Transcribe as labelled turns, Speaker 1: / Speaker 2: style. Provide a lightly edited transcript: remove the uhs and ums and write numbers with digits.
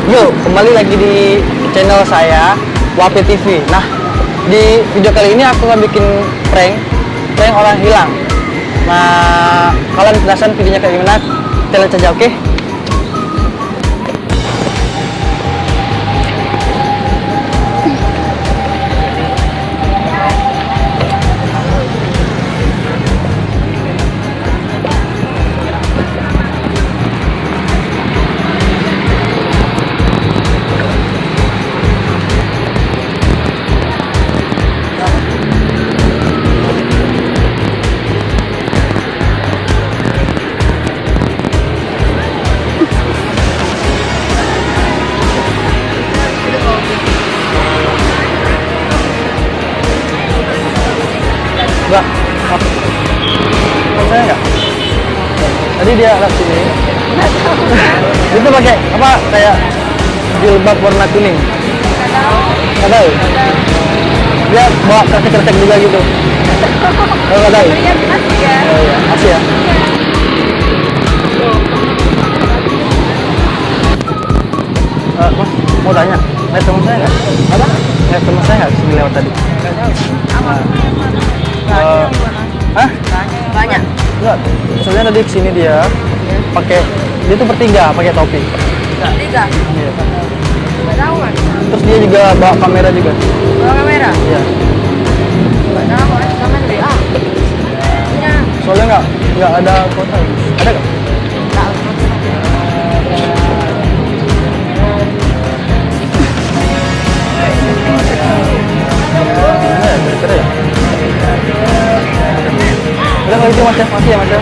Speaker 1: Yuk, kembali lagi di channel saya, Wape TV. Nah, di video kali ini aku akan bikin prank orang hilang. Nah, kalian penasaran videonya kayak gimana? Kita lihat saja, oke? Enggak. Saya enggak. Tadi dia lewat sini. Itu pakai apa? Kayak jilbab warna kuning. Enggak tahu. Dia bawa kresek-kresek juga gitu. Enggak tahu.
Speaker 2: Iya, asli ya.
Speaker 1: Oh iya, asli ya. Mas, mau tanya, lihat teman saya nggak? Apa? Lihat teman saya nggak sini lewat tadi?
Speaker 2: Apa?
Speaker 1: Hah?
Speaker 2: Banyak.
Speaker 1: Enggak, soalnya tadi kesini dia pakai, dia tuh bertiga pakai topi.
Speaker 2: Tiga.
Speaker 1: Iya.
Speaker 2: Nggak tahu kan?
Speaker 1: Terus dia juga bawa kamera juga.
Speaker 2: Bawa kamera.
Speaker 1: Iya.
Speaker 2: Nggak tahu kan? Kamera WA. Punya.
Speaker 1: Soalnya nggak ada kota. Ada nggak?
Speaker 2: Tahu.
Speaker 1: Ada ya, kira-kira ya. Udah kalau gitu mas ya, masih ya mas ya.